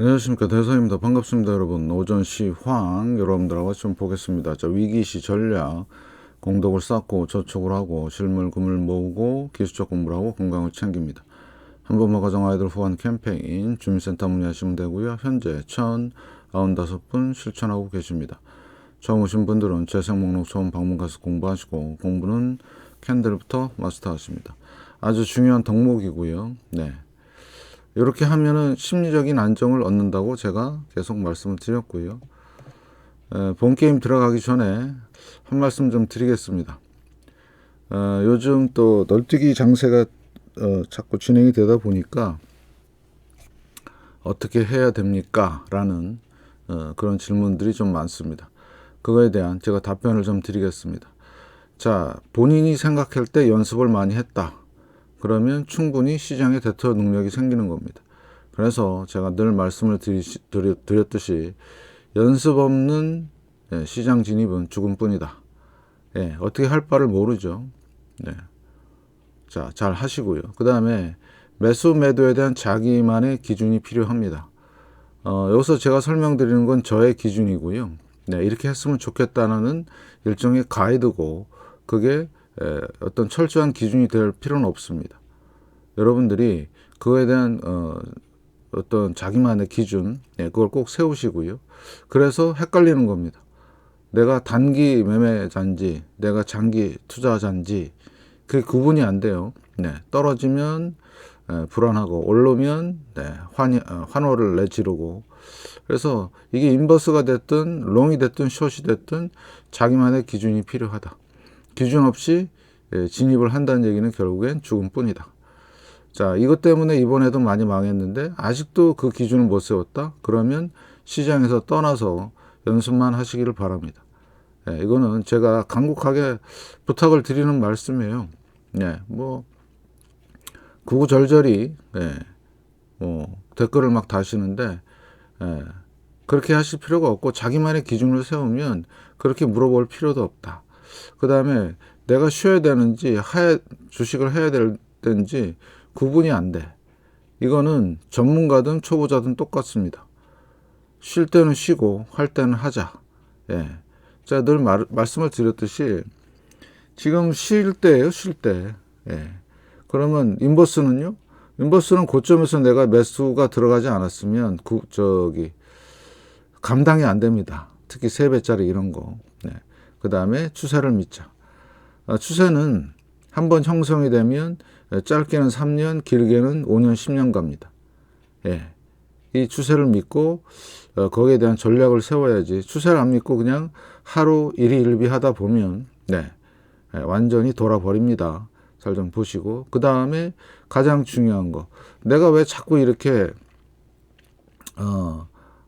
안녕하십니까, 대서입니다. 반갑습니다. 여러분. 오전 시황 여러분들하고 좀 보겠습니다. 자, 위기시 전략, 공덕을 쌓고 저축을 하고 실물 금을 모으고 기술적 공부를 하고 건강을 챙깁니다. 한번만 가정 아이들 후원 캠페인 주민센터 문의하시면 되고요. 현재 1,095분 실천하고 계십니다. 처음 오신 분들은 재생 목록 처음 방문 가서 공부하시고, 공부는 캔들부터 마스터하십니다. 아주 중요한 덕목이고요. 네. 이렇게 하면은 심리적인 안정을 얻는다고 제가 계속 말씀을 드렸고요. 본 게임 들어가기 전에 한 말씀 좀 드리겠습니다. 요즘 또 널뛰기 장세가 자꾸 진행이 되다 보니까 어떻게 해야 됩니까? 라는 그런 질문들이 좀 많습니다. 그거에 대한 제가 답변을 좀 드리겠습니다. 자, 본인이 생각할 때 연습을 많이 했다. 그러면 충분히 시장에 대처 능력이 생기는 겁니다. 그래서 제가 늘 말씀을 드렸듯이 연습 없는 시장 진입은 죽음뿐이다. 어떻게 할 바를 모르죠. 자, 잘 하시고요. 그 다음에 매수 매도에 대한 자기만의 기준이 필요합니다. 여기서 제가 설명드리는 건 저의 기준이고요. 이렇게 했으면 좋겠다는 일종의 가이드고, 그게 어떤 철저한 기준이 될 필요는 없습니다. 여러분들이 그거에 대한 어떤 자기만의 기준, 그걸 꼭 세우시고요. 그래서 헷갈리는 겁니다. 내가 단기 매매자인지 내가 장기 투자자인지 그게 구분이 안 돼요. 떨어지면 불안하고 오르면 환호를 내지르고. 그래서 이게 인버스가 됐든 롱이 됐든 숏이 됐든 자기만의 기준이 필요하다. 기준 없이 진입을 한다는 얘기는 결국엔 죽음뿐이다. 자, 이것 때문에 이번에도 많이 망했는데 아직도 그 기준을 못 세웠다? 그러면 시장에서 떠나서 연습만 하시기를 바랍니다. 이거는 제가 간곡하게 부탁을 드리는 말씀이에요. 뭐 구구절절히 댓글을 막 다시는데 그렇게 하실 필요가 없고, 자기만의 기준을 세우면 그렇게 물어볼 필요도 없다. 그 다음에 내가 쉬어야 되는지 주식을 해야 되는지 구분이 안 돼. 이거는 전문가든 초보자든 똑같습니다. 쉴 때는 쉬고 할 때는 하자. 제가 늘 말씀을 드렸듯이 지금 쉴 때예요, 쉴 때. 그러면 인버스는요? 인버스는 고점에서 내가 매수가 들어가지 않았으면 감당이 안 됩니다. 특히 3배짜리 이런 거. 그 다음에 추세를 믿자. 추세는 한번 형성이 되면 짧게는 3년, 길게는 5년, 10년 갑니다. 이 추세를 믿고 거기에 대한 전략을 세워야지, 추세를 안 믿고 그냥 하루 일희일비 하다 보면 완전히 돌아버립니다. 잘 좀 보시고, 그 다음에 가장 중요한 거, 내가 왜 자꾸 이렇게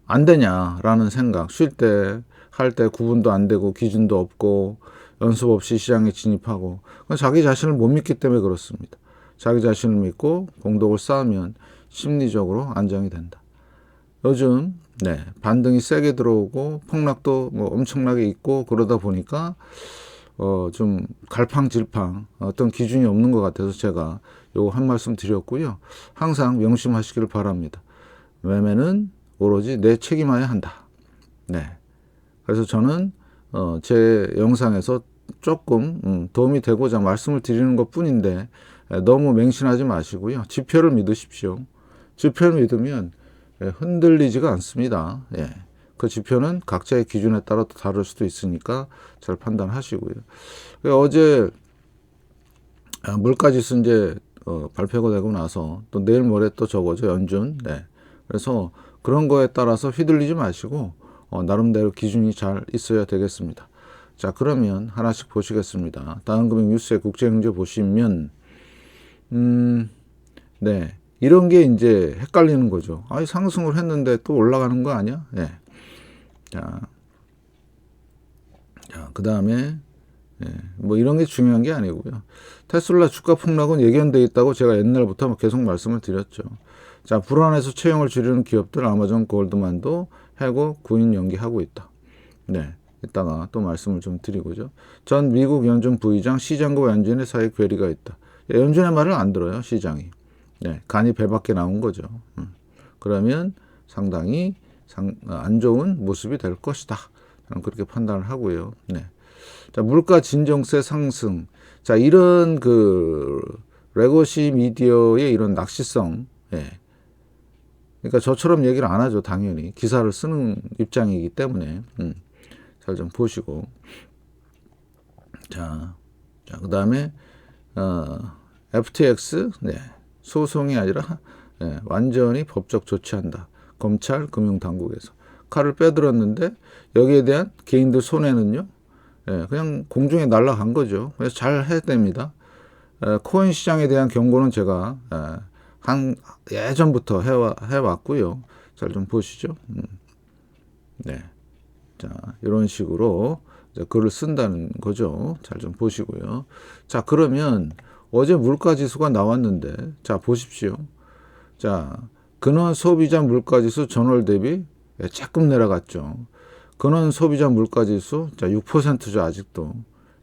안 되냐라는 생각, 쉴 때 할 때 구분도 안 되고 기준도 없고 연습 없이 시장에 진입하고, 자기 자신을 못 믿기 때문에 그렇습니다. 자기 자신을 믿고 공덕을 쌓으면 심리적으로 안정이 된다. 요즘 반등이 세게 들어오고 폭락도 뭐 엄청나게 있고 그러다 보니까 좀 갈팡질팡 어떤 기준이 없는 것 같아서 제가 요거 한 말씀 드렸고요. 항상 명심하시기를 바랍니다. 매매는 오로지 내 책임하에 한다. 그래서 저는 제 영상에서 조금 도움이 되고자 말씀을 드리는 것 뿐인데, 너무 맹신하지 마시고요. 지표를 믿으십시오. 지표를 믿으면 흔들리지가 않습니다. 그 지표는 각자의 기준에 따라 또 다를 수도 있으니까 잘 판단하시고요. 어제 물가지수 이제 발표가 되고 나서 또 내일 모레 또 저거죠, 연준. 그래서 그런 거에 따라서 휘둘리지 마시고 나름대로 기준이 잘 있어야 되겠습니다. 자, 그러면 하나씩 보시겠습니다. 다음금융 뉴스의 국제경제 보시면 이런 게 이제 헷갈리는 거죠. 상승을 했는데 또 올라가는 거 아니야? 자, 그 다음에 뭐 이런 게 중요한 게 아니고요. 테슬라 주가 폭락은 예견돼 있다고 제가 옛날부터 계속 말씀을 드렸죠. 자, 불안해서 채용을 줄이는 기업들, 아마존, 골드만도 해고, 구인 연기하고 있다. 이따가 또 말씀을 좀 드리고죠. 전 미국 연준 부의장, 시장과 연준의 사이에 괴리가 있다. 연준의 말을 안 들어요, 시장이. 간이 배 밖에 나온 거죠. 그러면 상당히 안 좋은 모습이 될 것이다. 저는 그렇게 판단을 하고요. 네. 자, 물가 진정세 상승. 자, 이런 레거시 미디어의 이런 낚시성. 예. 그러니까 저처럼 얘기를 안 하죠. 당연히. 기사를 쓰는 입장이기 때문에. 잘 좀 보시고. 자, 그 다음에, FTX, 네. 소송이 아니라, 네. 완전히 법적 조치한다. 검찰, 금융당국에서. 칼을 빼들었는데, 여기에 대한 개인들 손해는요, 예, 그냥 공중에 날아간 거죠. 그래서 잘 해야 됩니다. 코인 시장에 대한 경고는 제가 예전부터 해왔고요. 잘 좀 보시죠. 네, 자 이런 식으로 글을 쓴다는 거죠. 잘 좀 보시고요. 자 그러면 어제 물가지수가 나왔는데 자 보십시오. 자 근원 소비자 물가지수 전월 대비 조금 내려갔죠. 근원 소비자 물가지수 자 6%죠. 아직도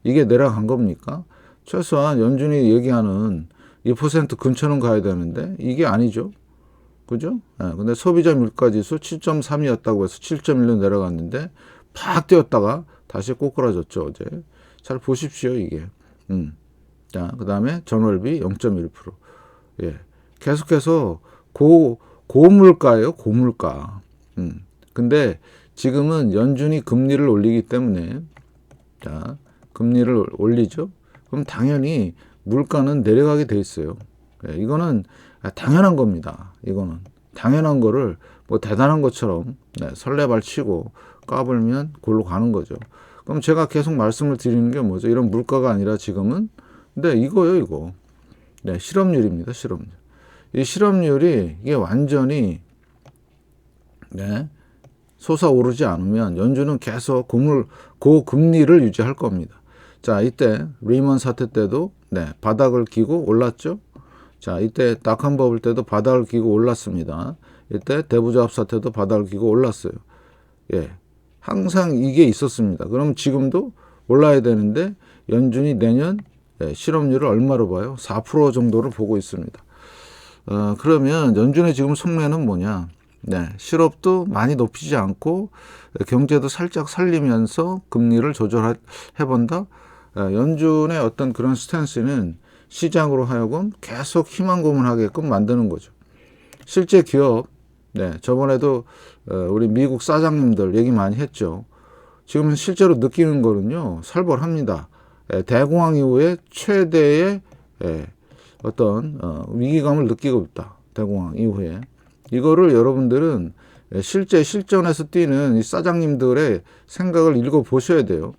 이게 내려간 겁니까? 최소한 연준이 얘기하는 2% 근처는 가야 되는데 이게 아니죠. 그죠? 근데 소비자 물가지수 7.3이었다고 해서 7.1로 내려갔는데 팍 뛰었다가 다시 꼬꾸라졌죠. 어제 잘 보십시오. 이게 자 그다음에 전월비 0.1%. 예, 계속해서 고물가예요. 고물가. 근데 지금은 연준이 금리를 올리기 때문에 자 금리를 올리죠. 그럼 당연히 물가는 내려가게 돼 있어요. 예, 이거는 당연한 겁니다. 이거는 당연한 거를 뭐 대단한 것처럼 설레발치고 까불면 골로 가는 거죠. 그럼 제가 계속 말씀을 드리는 게 뭐죠? 이런 물가가 아니라 지금은 근데 이거요, 이거. 네, 실업률입니다. 실업률. 이 실업률이 이게 완전히 솟아오르지 않으면 연준은 계속 고금리를 유지할 겁니다. 자, 이때 리먼 사태 때도 바닥을 기고 올랐죠. 자, 이때 닷컴 버블 때도 바닥을 기고 올랐습니다. 이때 대부조합 사태도 바닥을 기고 올랐어요. 예, 항상 이게 있었습니다. 그럼 지금도 올라야 되는데 연준이 내년 실업률을 얼마로 봐요? 4% 정도를 보고 있습니다. 그러면 연준의 지금 속내는 뭐냐? 실업도 많이 높이지 않고 경제도 살짝 살리면서 금리를 조절해본다. 연준의 어떤 그런 스탠스는 시장으로 하여금 계속 희망 고문하게끔 만드는 거죠. 실제 기업, 저번에도 우리 미국 사장님들 얘기 많이 했죠. 지금 실제로 느끼는 거는요, 살벌합니다. 대공황 이후에 최대의 어떤 위기감을 느끼고 있다. 대공황 이후에. 이거를 여러분들은 실제 실전에서 뛰는 이 사장님들의 생각을 읽어보셔야 돼요.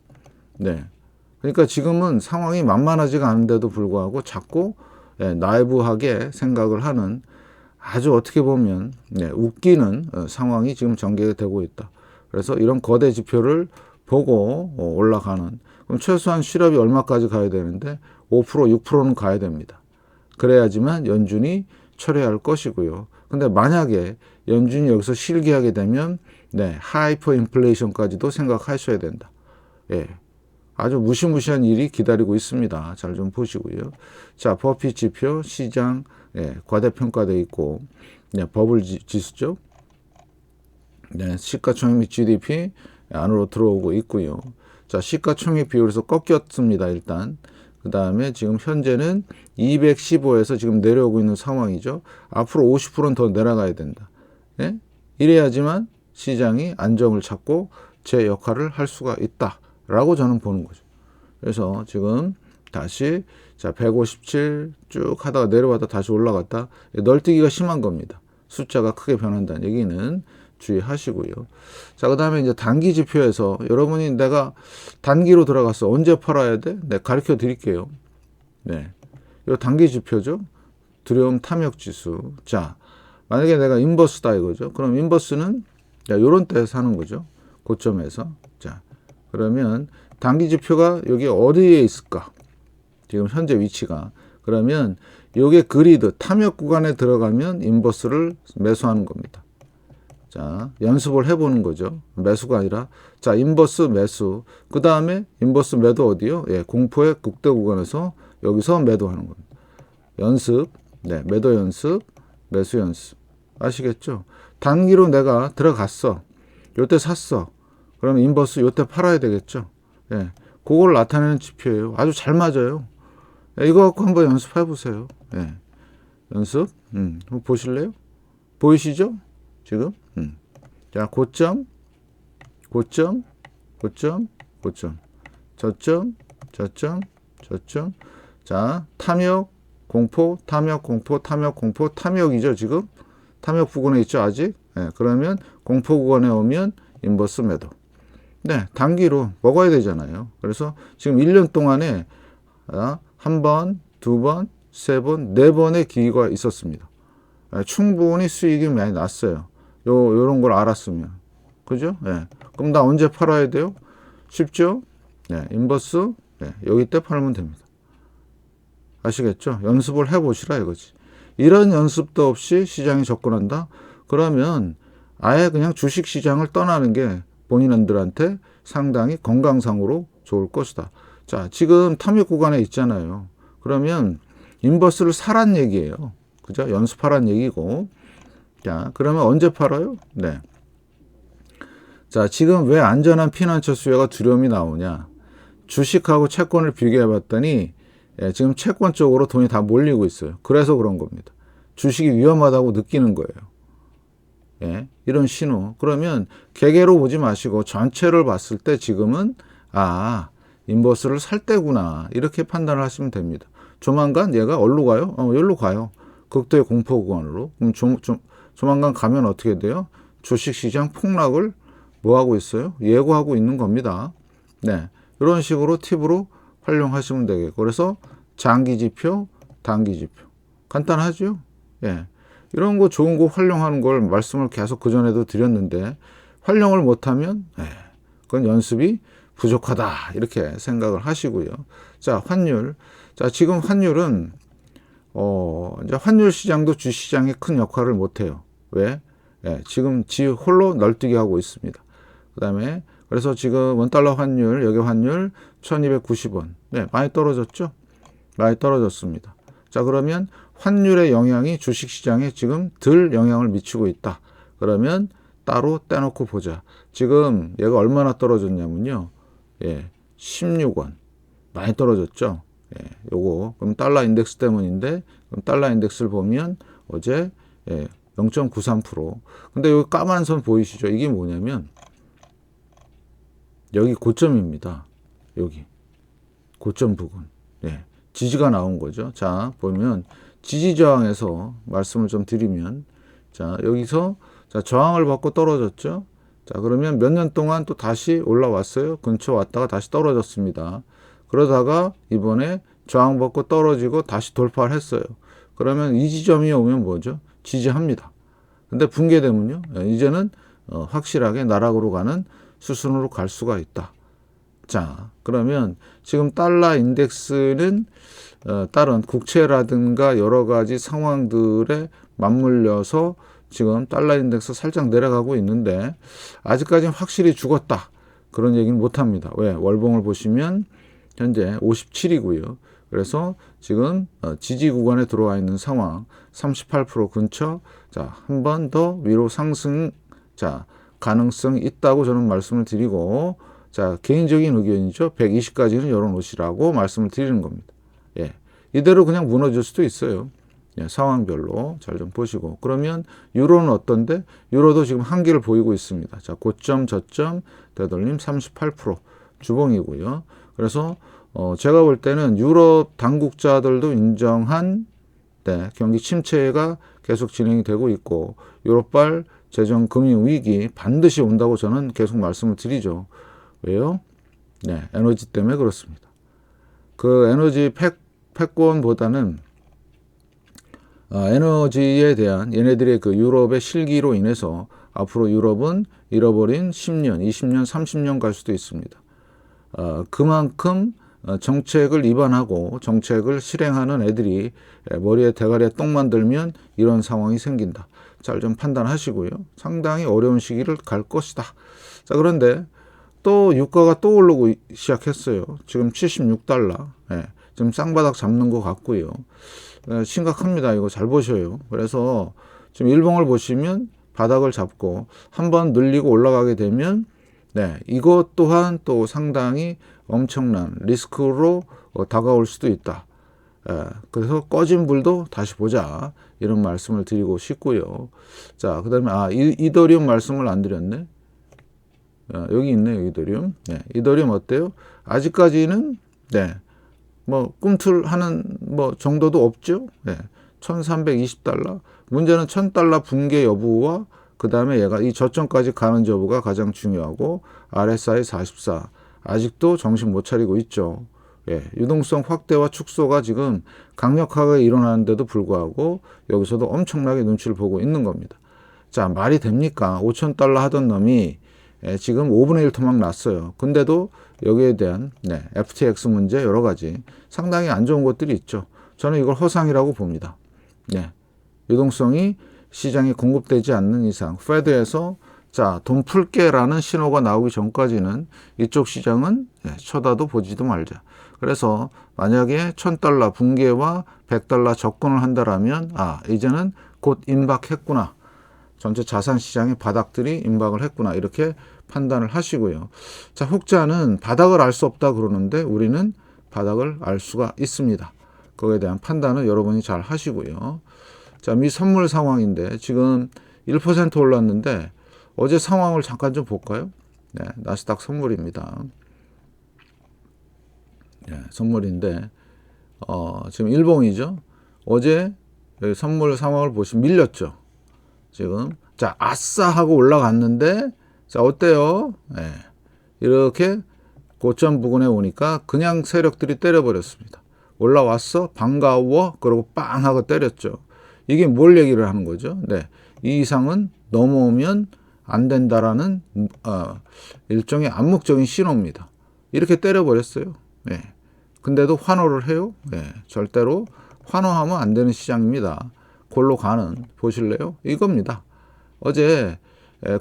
그러니까 지금은 상황이 만만하지가 않은데도 불구하고 자꾸 나이브하게 생각을 하는 아주 어떻게 보면 웃기는 상황이 지금 전개가 되고 있다. 그래서 이런 거대 지표를 보고 올라가는 그럼 최소한 실업이 얼마까지 가야 되는데 5%, 6%는 가야 됩니다. 그래야지만 연준이 철회할 것이고요. 근데 만약에 연준이 여기서 실기하게 되면 하이퍼 인플레이션까지도 생각하셔야 된다. 예. 아주 무시무시한 일이 기다리고 있습니다. 잘 좀 보시고요. 자, 버핏 지표 시장 과대평가되어 있고 버블 지수죠. 시가총액 및 GDP 안으로 들어오고 있고요. 자, 시가총액 비율에서 꺾였습니다. 일단 그 다음에 지금 현재는 215에서 지금 내려오고 있는 상황이죠. 앞으로 50%는 더 내려가야 된다. 이래야지만 시장이 안정을 찾고 제 역할을 할 수가 있다라고 저는 보는 거죠. 그래서 지금 다시 자 157 쭉 하다가 내려왔다 다시 올라갔다 널뛰기가 심한 겁니다. 숫자가 크게 변한다는 얘기는 주의하시고요. 자, 그 다음에 이제 단기 지표에서 여러분이 내가 단기로 들어갔어. 언제 팔아야 돼? 가르쳐 드릴게요. 이거 단기 지표죠. 두려움 탐욕 지수. 자, 만약에 내가 인버스다 이거죠. 그럼 인버스는 요런 때 사는 거죠. 고점에서. 자, 그러면 단기 지표가 여기 어디에 있을까? 지금 현재 위치가. 그러면 요게 그리드 탐욕 구간에 들어가면 인버스를 매수하는 겁니다. 자, 연습을 해보는 거죠. 매수가 아니라. 자, 인버스 매수. 그 다음에 인버스 매도 어디요? 공포의 극대 구간에서 여기서 매도하는 겁니다. 연습. 매도 연습, 매수 연습. 아시겠죠? 단기로 내가 들어갔어. 요때 샀어. 그러면 인버스 요때 팔아야 되겠죠. 예. 그걸 나타내는 지표예요. 아주 잘 맞아요. 예, 이거 갖고 한번 연습해 보세요. 예. 연습. 한번 보실래요? 보이시죠? 지금? 자, 고점, 고점, 고점, 고점. 저점, 저점, 저점. 자, 탐욕, 공포, 탐욕, 공포, 탐욕, 공포, 탐욕이죠, 지금? 탐욕 부근에 있죠, 아직? 네, 그러면 공포 구간에 오면 인버스 매도. 네, 단기로 먹어야 되잖아요. 그래서 지금 1년 동안에 한 번, 두 번, 세 번, 네 번의 기회가 있었습니다. 충분히 수익이 많이 났어요. 요런 걸 알았으면. 그죠? 네. 그럼 나 언제 팔아야 돼요? 쉽죠? 네, 인버스, 네, 여기 때 팔면 됩니다. 아시겠죠? 연습을 해보시라 이거지. 이런 연습도 없이 시장에 접근한다? 그러면 아예 그냥 주식 시장을 떠나는 게 본인들한테 상당히 건강상으로 좋을 것이다. 자, 지금 탐욕 구간에 있잖아요. 그러면 인버스를 사란 얘기예요. 그죠? 연습하란 얘기고. 자, 그러면 언제 팔아요? 네. 자, 지금 왜 안전한 피난처 수요가 두려움이 나오냐? 주식하고 채권을 비교해 봤더니 지금 채권 쪽으로 돈이 다 몰리고 있어요. 그래서 그런 겁니다. 주식이 위험하다고 느끼는 거예요. 예, 이런 신호. 그러면 개개로 보지 마시고 전체를 봤을 때 지금은 인버스를 살 때구나 이렇게 판단을 하시면 됩니다. 조만간 얘가 어디로 가요? 여기로 가요. 극도의 공포 구간으로. 그럼 조만간 가면 어떻게 돼요? 주식시장 폭락을 뭐 하고 있어요? 예고하고 있는 겁니다. 네, 이런 식으로 팁으로 활용하시면 되겠고, 그래서 장기 지표, 단기 지표 간단하죠? 예, 이런 거 좋은 거 활용하는 걸 말씀을 계속 그 전에도 드렸는데 활용을 못하면 그건 연습이 부족하다 이렇게 생각을 하시고요. 자, 환율. 자, 지금 환율은 이제 환율 시장도 주시장에 큰 역할을 못해요. 왜? 지금 지 홀로 널뛰기 하고 있습니다. 그 다음에 그래서 지금 원달러 환율, 여기 환율 1290원. 네, 많이 떨어졌죠? 많이 떨어졌습니다. 자, 그러면 환율의 영향이 주식시장에 지금 덜 영향을 미치고 있다. 그러면 따로 떼놓고 보자. 지금 얘가 얼마나 떨어졌냐면요. 16원. 많이 떨어졌죠? 요거. 그럼 달러 인덱스 때문인데, 그럼 달러 인덱스를 보면 어제 0.93%. 근데 여기 까만 선 보이시죠? 이게 뭐냐면, 여기 고점입니다. 여기. 고점 부근. 지지가 나온 거죠. 자, 보면 지지저항에서 말씀을 좀 드리면, 자, 여기서 자, 저항을 받고 떨어졌죠. 자, 그러면 몇 년 동안 또 다시 올라왔어요. 근처 왔다가 다시 떨어졌습니다. 그러다가 이번에 저항 받고 떨어지고 다시 돌파를 했어요. 그러면 이 지점이 오면 뭐죠? 지지합니다. 근데 붕괴되면요. 이제는 확실하게 나락으로 가는 수순으로 갈 수가 있다. 자, 그러면 지금 달러 인덱스는 다른 국채라든가 여러 가지 상황들에 맞물려서 지금 달러 인덱스 살짝 내려가고 있는데 아직까지는 확실히 죽었다. 그런 얘기는 못합니다. 왜? 월봉을 보시면 현재 57이고요. 그래서 지금 지지 구간에 들어와 있는 상황 38% 근처. 자, 한 번 더 위로 상승 가능성이 있다고 저는 말씀을 드리고, 자, 개인적인 의견이죠. 120까지는 열어놓으시라고 말씀을 드리는 겁니다. 이대로 그냥 무너질 수도 있어요. 상황별로 잘 좀 보시고. 그러면 유로는 어떤데? 유로도 지금 한계를 보이고 있습니다. 자, 고점, 저점, 되돌림 38% 주봉이고요. 그래서 제가 볼 때는 유럽 당국자들도 인정한 경기 침체가 계속 진행이 되고 있고, 유럽발 재정 금융 위기 반드시 온다고 저는 계속 말씀을 드리죠. 왜요? 에너지 때문에 그렇습니다. 그 에너지 패권보다는 에너지에 대한 얘네들의 그 유럽의 실기로 인해서 앞으로 유럽은 잃어버린 10년, 20년, 30년 갈 수도 있습니다. 그만큼 정책을 입안하고 정책을 실행하는 애들이 머리에 대가리에 똥 만들면 이런 상황이 생긴다. 잘 좀 판단하시고요. 상당히 어려운 시기를 갈 것이다. 자, 그런데 또 유가가 또 오르고 시작했어요. 지금 76달러. 지금 쌍바닥 잡는 것 같고요. 심각합니다. 이거 잘 보셔요. 그래서 지금 일봉을 보시면 바닥을 잡고 한번 늘리고 올라가게 되면 이것 또한 또 상당히 엄청난 리스크로 다가올 수도 있다. 그래서 꺼진 불도 다시 보자, 이런 말씀을 드리고 싶고요. 자, 그 다음에 이더리움 말씀을 안 드렸네. 여기 있네요, 이더리움. 이더리움 어때요? 아직까지는 뭐 꿈틀하는 뭐 정도도 없죠. 1320달러. 문제는 1000달러 붕괴 여부와 그 다음에 얘가 이 저점까지 가는 여부가 가장 중요하고, RSI 44 아직도 정신 못 차리고 있죠. 유동성 확대와 축소가 지금 강력하게 일어나는데도 불구하고 여기서도 엄청나게 눈치를 보고 있는 겁니다. 자, 말이 됩니까? 5000달러 하던 놈이 지금 5분의 1 토막 났어요. 근데도 여기에 대한 FTX 문제 여러 가지 상당히 안 좋은 것들이 있죠. 저는 이걸 허상이라고 봅니다. 유동성이 시장에 공급되지 않는 이상 페드에서 돈 풀게라는 신호가 나오기 전까지는 이쪽 시장은 쳐다도 보지도 말자. 그래서 만약에 1000달러 붕괴와 100달러 접근을 한다라면 이제는 곧 임박했구나. 전체 자산 시장의 바닥들이 임박을 했구나. 이렇게 판단을 하시고요. 자, 혹자는 바닥을 알 수 없다 그러는데 우리는 바닥을 알 수가 있습니다. 그거에 대한 판단은 여러분이 잘 하시고요. 자, 미 선물 상황인데 지금 1% 올랐는데 어제 상황을 잠깐 좀 볼까요? 나스닥 선물입니다. 선물인데 지금 일봉이죠. 어제 여기 선물 상황을 보시면 밀렸죠. 지금 자, 아싸 하고 올라갔는데 자, 어때요? 이렇게 고점 부근에 오니까 그냥 세력들이 때려버렸습니다. 올라왔어? 반가워? 그러고 빵 하고 때렸죠. 이게 뭘 얘기를 하는 거죠? 이 이상은 넘어오면 안 된다라는 일종의 암묵적인 신호입니다. 이렇게 때려버렸어요. 근데도 환호를 해요? 절대로 환호하면 안 되는 시장입니다. 골로 가는, 보실래요? 이겁니다. 어제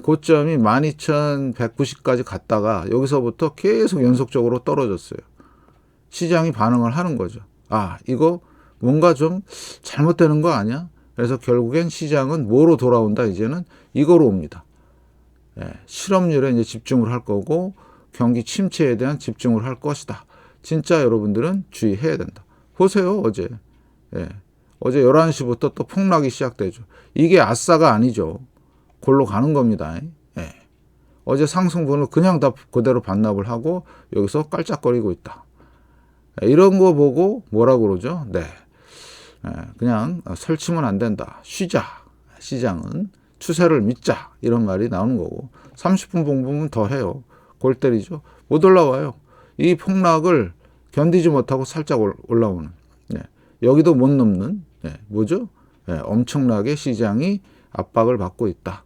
고점이 12,190까지 갔다가 여기서부터 계속 연속적으로 떨어졌어요. 시장이 반응을 하는 거죠. 이거 뭔가 좀 잘못되는 거 아니야? 그래서 결국엔 시장은 뭐로 돌아온다? 이제는 이거로 옵니다. 실업률에 이제 집중을 할 거고 경기 침체에 대한 집중을 할 것이다. 진짜 여러분들은 주의해야 된다. 보세요, 어제. 어제 11시부터 또 폭락이 시작되죠. 이게 아싸가 아니죠. 골로 가는 겁니다. 어제 상승분을 그냥 다 그대로 반납을 하고 여기서 깔짝거리고 있다. 이런 거 보고 뭐라고 그러죠? 그냥 설치면 안 된다. 쉬자. 시장은 추세를 믿자. 이런 말이 나오는 거고 30분 봉보면 더 해요. 골 때리죠. 못 올라와요. 이 폭락을 견디지 못하고 살짝 올라오는. 여기도 못 넘는. 뭐죠? 엄청나게 시장이 압박을 받고 있다.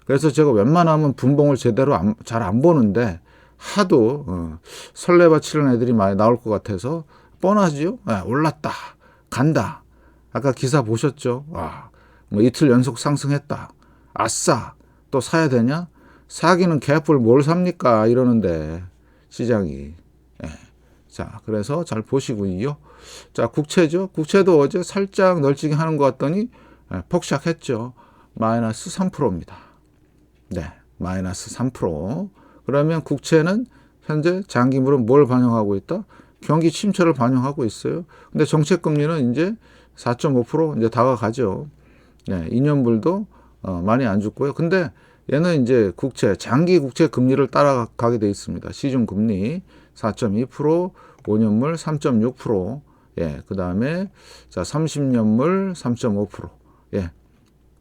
그래서 제가 웬만하면 분봉을 제대로 잘 안 보는데 하도 설레바치는 애들이 많이 나올 것 같아서 뻔하지요? 올랐다. 간다. 아까 기사 보셨죠? 뭐 이틀 연속 상승했다. 아싸. 또 사야 되냐? 사기는 개뿔 뭘 삽니까? 이러는데 시장이. 자, 그래서 잘 보시고요. 자, 국채죠. 국채도 어제 살짝 널찍이 하는 것 같더니 폭삭했죠. 마이너스 3%입니다. 마이너스 3%. 그러면 국채는 현재 장기물은 뭘 반영하고 있다? 경기 침체를 반영하고 있어요. 근데 정책금리는 이제 4.5% 이제 다가가죠. 2년물도 많이 안 죽고요. 근데 얘는 이제 국채, 장기 국채 금리를 따라가게 돼 있습니다. 시중 금리 4.2%, 5년물 3.6%, 그 다음에 자 30년물 3.5%,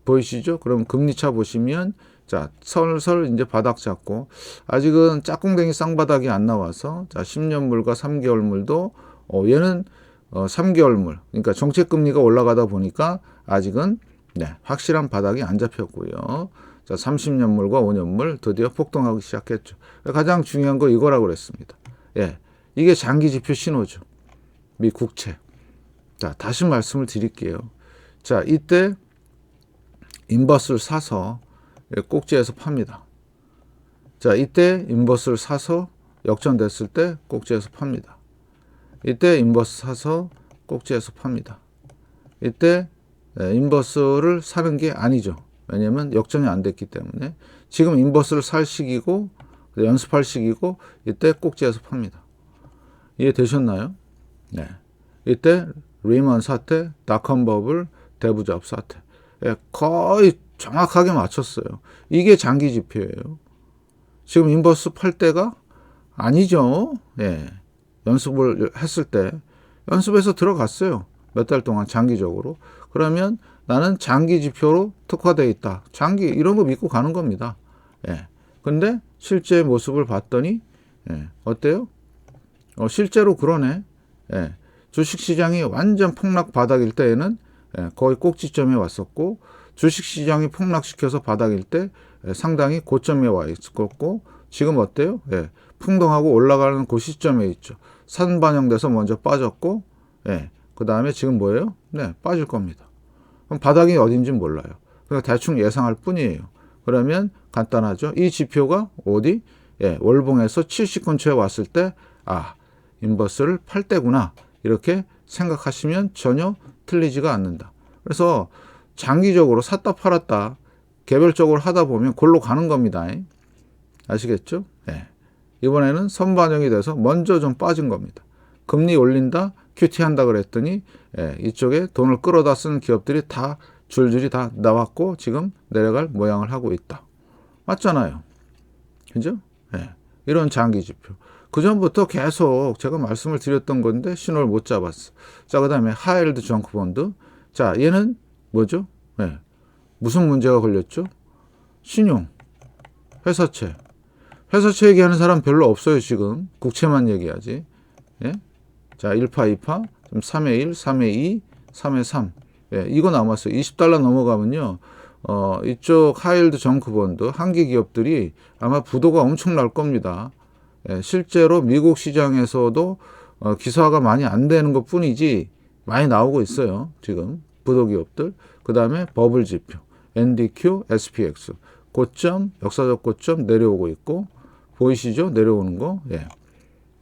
보이시죠? 그럼 금리차 보시면 자 설설 이제 바닥 잡고 아직은 짝꿍댕이 쌍바닥이 안 나와서 자 10년물과 3개월물도 얘는 3개월물, 그러니까 정책금리가 올라가다 보니까 아직은 확실한 바닥이 안 잡혔고요. 자 30년물과 5년물 드디어 폭등하기 시작했죠. 가장 중요한 거 이거라고 그랬습니다. 이게 장기 지표 신호죠. 미 국채. 자, 다시 말씀을 드릴게요. 자, 이때 인버스를 사서 꼭지에서 팝니다. 자, 이때 인버스를 사서 역전됐을 때 꼭지에서 팝니다. 이때 인버스 사서 꼭지에서 팝니다. 이때 인버스를 사는 게 아니죠. 왜냐면 역전이 안 됐기 때문에. 지금 인버스를 살 시기고 연습할 시기고 이때 꼭지에서 팝니다. 이해되셨나요? 네. 이때 리먼 사태, 닷컴 버블, 대부잡 사태. 예, 거의 정확하게 맞췄어요. 이게 장기 지표예요. 지금 인버스 팔 때가 아니죠. 예. 연습을 했을 때 연습해서 들어갔어요. 몇 달 동안 장기적으로. 그러면 나는 장기 지표로 특화되어 있다. 장기 이런 거 믿고 가는 겁니다. 예. 근데 실제 모습을 봤더니 예. 어때요? 실제로 그러네. 예. 주식시장이 완전 폭락 바닥일 때에는 예. 거의 꼭지점에 왔었고 주식시장이 폭락시켜서 바닥일 때 예. 상당히 고점에 와 있었고 지금 어때요? 예. 풍덩하고 올라가는 그 시점에 있죠. 산반영돼서 먼저 빠졌고 예. 그 다음에 지금 뭐예요? 네, 빠질 겁니다. 그럼 바닥이 어딘지 몰라요. 그러니까 대충 예상할 뿐이에요. 그러면 간단하죠. 이 지표가 어디? 예, 월봉에서 70 근처에 왔을 때 인버스를 팔 때구나. 이렇게 생각하시면 전혀 틀리지가 않는다. 그래서 장기적으로 샀다 팔았다 개별적으로 하다 보면 골로 가는 겁니다. 아시겠죠? 예. 이번에는 선반영이 돼서 먼저 좀 빠진 겁니다. 금리 올린다, QT 한다 그랬더니 예, 이쪽에 돈을 끌어다 쓰는 기업들이 다 줄줄이 다 나왔고 지금 내려갈 모양을 하고 있다. 맞잖아요. 그죠? 예, 이런 장기 지표. 그 전부터 계속 제가 말씀을 드렸던 건데 신호를 못 잡았어. 자, 그 다음에 하이힐드 정크 본드. 자, 얘는 뭐죠? 예, 무슨 문제가 걸렸죠? 신용, 회사채. 회사채 얘기하는 사람 별로 없어요, 지금. 국채만 얘기하지. 예? 자, 1파, 2파, 3회 1, 3회 2, 3회 3. 예, 이거 남았어요. $20 넘어가면요. 이쪽 하이힐드 정크 본드, 한기 기업들이 아마 부도가 엄청 날 겁니다. 예, 실제로 미국 시장에서도 기사가 많이 안 되는 것 뿐이지 많이 나오고 있어요. 지금 부도 기업들. 그 다음에 버블 지표, NDQ, SPX. 고점, 역사적 고점 내려오고 있고, 보이시죠? 내려오는 거. 예.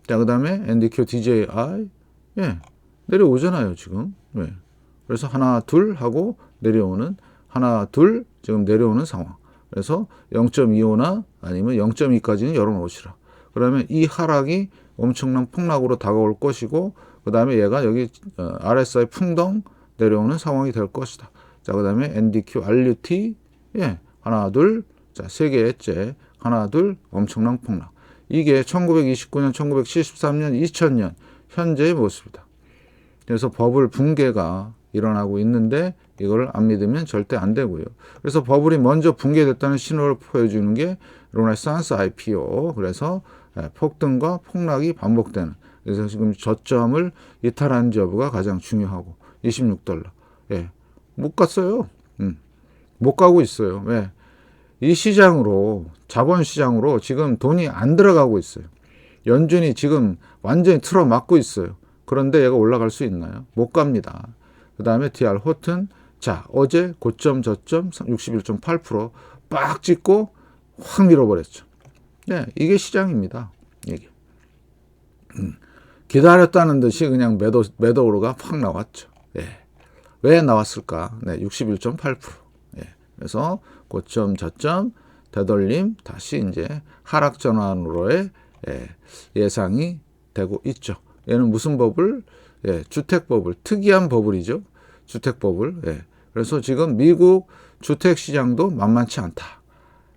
자, 그 다음에 NDQ, DJI. 예. 내려오잖아요, 지금. 예. 그래서 하나, 둘 하고 내려오는, 하나, 둘, 지금 내려오는 상황. 그래서 0.25나 아니면 0.2까지는 열어놓으시라. 그러면 이 하락이 엄청난 폭락으로 다가올 것이고, 그 다음에 얘가 여기 RSI 풍덩 내려오는 상황이 될 것이다. 자, 그 다음에 NDQ, RUT. 예. 하나, 둘. 자, 세 개째. 하나, 둘. 엄청난 폭락. 이게 1929년, 1973년, 2000년 현재의 모습이다. 그래서 버블 붕괴가 일어나고 있는데 이걸 안 믿으면 절대 안 되고요. 그래서 버블이 먼저 붕괴됐다는 신호를 보여주는 게 르네상스 IPO. 그래서 폭등과 폭락이 반복되는. 그래서 지금 저점을 이탈한 여부가 가장 중요하고 $26. 예, 못 갔어요. 못 가고 있어요. 왜? 이 시장으로 자본시장으로 지금 돈이 안 들어가고 있어요. 연준이 지금 완전히 틀어막고 있어요. 그런데 얘가 올라갈 수 있나요? 못 갑니다. 그 다음에 DR 호튼. 자, 어제 고점 저점 61.8% 빡 찍고 확 밀어버렸죠. 네, 이게 시장입니다. 이게. 기다렸다는 듯이 그냥 매도로가 확 나왔죠. 예. 왜 나왔을까? 네, 61.8%. 예. 그래서 고점 저점 되돌림 다시 이제 하락 전환으로의 예상이 되고 있죠. 얘는 무슨 버블? 예, 주택 버블. 특이한 버블이죠. 주택 버블. 예. 그래서 지금 미국 주택 시장도 만만치 않다.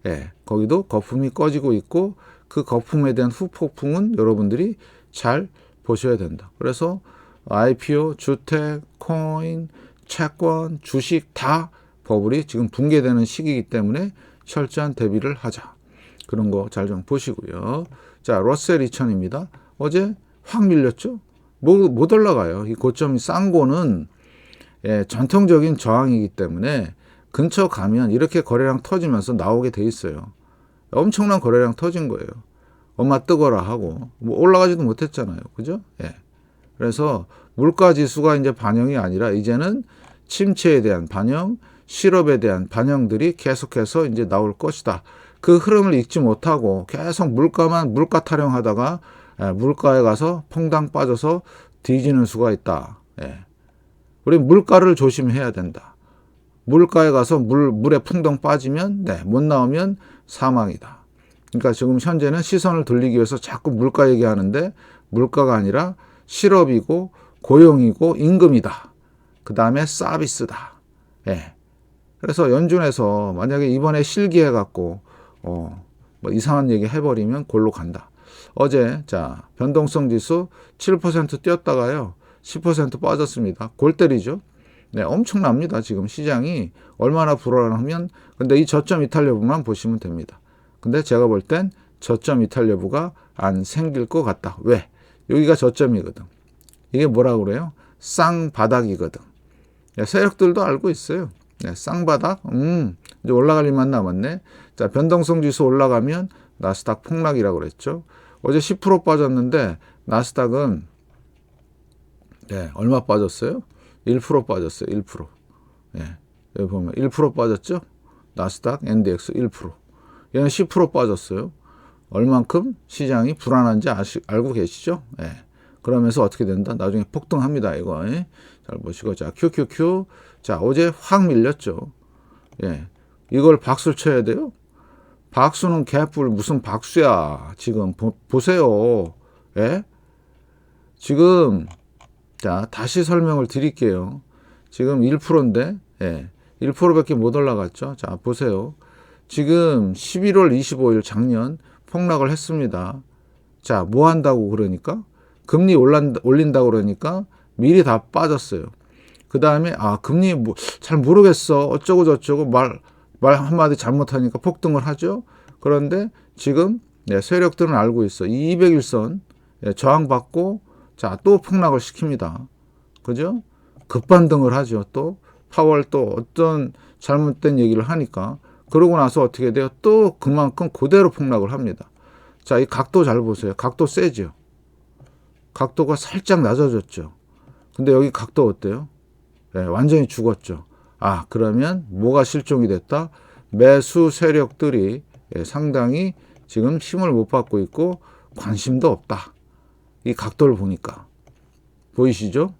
예. 거기도 거품이 꺼지고 있고 그 거품에 대한 후폭풍은 여러분들이 잘 보셔야 된다. 그래서 IPO, 주택, 코인, 채권, 주식 다 버블이 지금 붕괴되는 시기이기 때문에 철저한 대비를 하자. 그런 거 잘 좀 보시고요. 자, 러셀 2000입니다. 어제 확 밀렸죠? 못 올라가요. 이 고점이 싼 거는 전통적인 저항이기 때문에 근처 가면 이렇게 거래량 터지면서 나오게 돼 있어요. 엄청난 거래량 터진 거예요. 엄마 뜨거라 하고 뭐 올라가지도 못했잖아요. 그죠? 예. 그래서 물가 지수가 이제 반영이 아니라 이제는 침체에 대한 반영, 실업에 대한 반영들이 계속해서 이제 나올 것이다. 그 흐름을 읽지 못하고 계속 물가 타령하다가 물가에 가서 퐁당 빠져서 뒤지는 수가 있다. 예. 우리 물가를 조심해야 된다. 물가에 가서 물에 풍덩 빠지면, 못 나오면 사망이다. 그러니까 지금 현재는 시선을 돌리기 위해서 자꾸 물가 얘기하는데, 물가가 아니라 실업이고 고용이고 임금이다. 그 다음에 서비스다. 예. 그래서 연준에서 만약에 이번에 실기해갖고 뭐 이상한 얘기 해버리면 골로 간다. 어제 자 변동성 지수 7% 뛰었다가요 10% 빠졌습니다. 골 때리죠. 네, 엄청납니다. 지금 시장이 얼마나 불안하면, 근데 이 저점 이탈 여부만 보시면 됩니다. 근데 제가 볼 땐 저점 이탈 여부가 안 생길 것 같다. 왜? 여기가 저점이거든. 이게 뭐라고 그래요? 쌍바닥이거든. 세력들도 알고 있어요. 쌍바닥? 이제 올라갈 일만 남았네. 자, 변동성 지수 올라가면 나스닥 폭락이라고 그랬죠. 어제 10% 빠졌는데 나스닥은 얼마 빠졌어요? 1% 빠졌어요. 1%. 여기 보면 1% 빠졌죠? 나스닥, NDX 1%. 얘는 10% 빠졌어요. 얼만큼 시장이 불안한지 알고 계시죠? 그러면서 어떻게 된다? 나중에 폭등합니다. 이거. 잘 보시고. 자, QQQ. 자, 어제 확 밀렸죠. 이걸 박수를 쳐야 돼요? 박수는 개뿔 무슨 박수야. 지금 보세요. 지금 자, 다시 설명을 드릴게요. 지금 1%인데 1%밖에 못 올라갔죠. 자, 보세요. 지금 11월 25일 작년 폭락을 했습니다. 자, 뭐 한다고 그러니까? 금리 올린다고 그러니까 미리 다 빠졌어요. 그 다음에 금리 잘 모르겠어. 어쩌고 저쩌고 말 한마디 잘못하니까 폭등을 하죠. 그런데 지금 세력들은 알고 있어. 이 200일선 저항받고 자, 또 폭락을 시킵니다. 그죠? 급반등을 하죠. 또 파월 또 어떤 잘못된 얘기를 하니까. 그러고 나서 어떻게 돼요? 또 그만큼 그대로 폭락을 합니다. 자, 이 각도 잘 보세요. 각도 세죠? 각도가 살짝 낮아졌죠. 근데 여기 각도 어때요? 완전히 죽었죠. 그러면 뭐가 실종이 됐다? 매수 세력들이 상당히 지금 힘을 못 받고 있고 관심도 없다. 이 각도를 보니까. 보이시죠?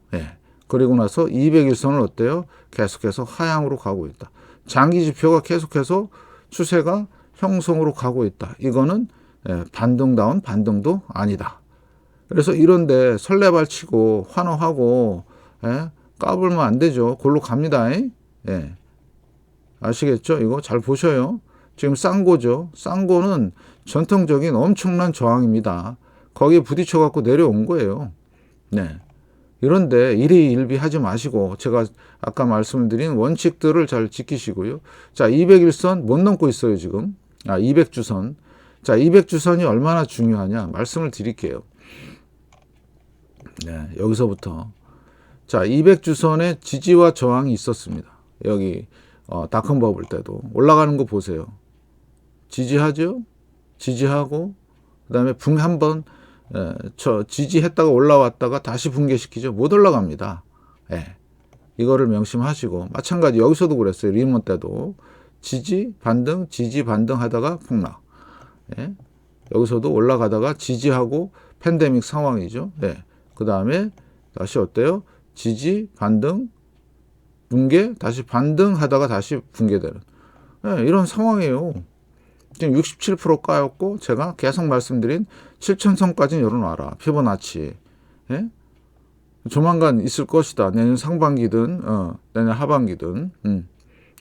그리고 나서 200일선은 어때요? 계속해서 하향으로 가고 있다. 장기 지표가 계속해서 추세가 형성으로 가고 있다. 이거는 반등다운 반등도 아니다. 그래서 이런데 설레발치고 환호하고 까불면 안 되죠. 골로 갑니다. 아시겠죠? 이거 잘 보셔요. 지금 쌍고죠. 쌍고는 전통적인 엄청난 저항입니다. 거기에 부딪혀 갖고 내려온 거예요. 이런데 일희일비 하지 마시고 제가 아까 말씀을 드린 원칙들을 잘 지키시고요. 자, 200일선 못 넘고 있어요, 지금. 200주선. 자, 200주선이 얼마나 중요하냐 말씀을 드릴게요. 여기서부터. 자, 200주선에 지지와 저항이 있었습니다. 여기 닷컴 버블 때도 올라가는 거 보세요. 지지하죠? 지지하고 그다음에 한번 지지했다가 올라왔다가 다시 붕괴시키죠. 못 올라갑니다. 이거를 명심하시고 마찬가지 여기서도 그랬어요. 리먼 때도 지지 반등 하다가 폭락. 여기서도 올라가다가 지지하고 팬데믹 상황이죠. 그 다음에 다시 어때요? 지지 반등 붕괴 다시 반등하다가 다시 붕괴되는 이런 상황이에요. 지금 67% 까였고 제가 계속 말씀드린 7,000선까지는 열어놔라. 피보나치. 조만간 있을 것이다. 내년 상반기든 내년 하반기든.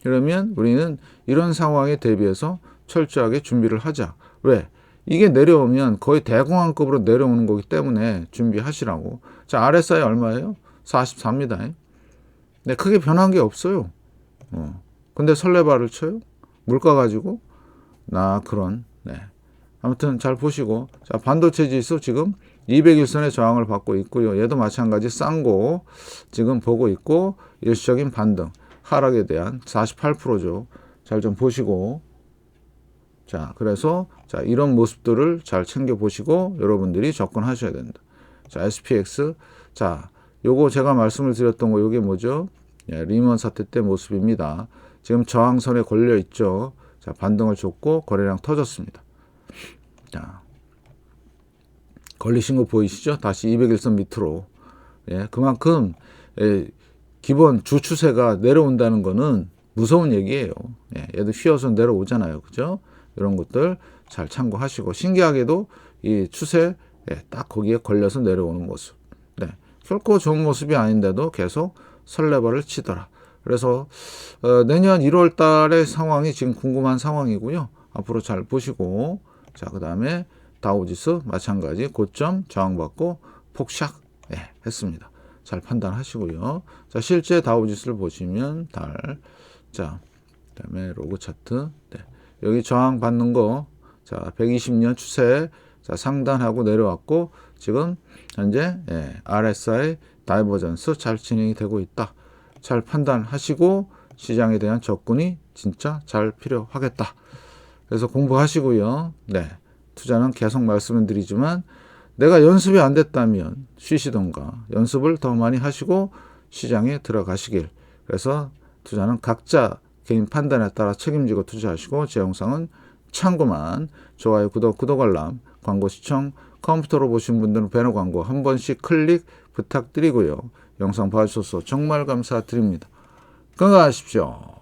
그러면 우리는 이런 상황에 대비해서 철저하게 준비를 하자. 왜? 이게 내려오면 거의 대공황급으로 내려오는 거기 때문에 준비하시라고. 자, RSI 얼마예요? 44입니다. 네, 크게 변한 게 없어요. 근데 설레발을 쳐요? 물가 가지고? 그런. 아무튼 잘 보시고. 자, 반도체 지수 지금 200일선의 저항을 받고 있고요. 얘도 마찬가지 쌍고 지금 보고 있고 일시적인 반등, 하락에 대한 48%죠. 잘 좀 보시고. 자, 그래서 자, 이런 모습들을 잘 챙겨 보시고 여러분들이 접근하셔야 된다. 자, SPX. 자, 요거 제가 말씀을 드렸던 거 요게 뭐죠? 리먼 사태 때 모습입니다. 지금 저항선에 걸려 있죠. 자, 반등을 줬고 거래량 터졌습니다. 자, 걸리신 거 보이시죠? 다시 200일선 밑으로. 그만큼 기본 주 추세가 내려온다는 거는 무서운 얘기예요. 예, 얘도 휘어서 내려오잖아요. 그죠? 이런 것들 잘 참고하시고, 신기하게도 이 추세 딱 거기에 걸려서 내려오는 모습. 네, 결코 좋은 모습이 아닌데도 계속 설레발을 치더라. 그래서 내년 1월 달의 상황이 지금 궁금한 상황이고요. 앞으로 잘 보시고, 자, 그 다음에 다우지수 마찬가지 고점 저항받고 폭샥 했습니다. 잘 판단하시고요. 자, 실제 다우지수를 보시면 자, 그다음에 로그 차트. 네. 여기 저항 받는 거. 자, 120년 추세. 자, 상단하고 내려왔고 지금 현재 RSI 다이버전스 잘 진행이 되고 있다. 잘 판단하시고 시장에 대한 접근이 진짜 잘 필요하겠다. 그래서 공부하시고요. 네. 투자는 계속 말씀을 드리지만 내가 연습이 안 됐다면 쉬시던가 연습을 더 많이 하시고 시장에 들어가시길. 그래서 투자는 각자 개인 판단에 따라 책임지고 투자하시고, 제 영상은 참고만. 좋아요, 구독 알람, 광고 시청, 컴퓨터로 보신 분들은 배너 광고 한 번씩 클릭 부탁드리고요. 영상 봐주셔서 정말 감사드립니다. 건강하십시오.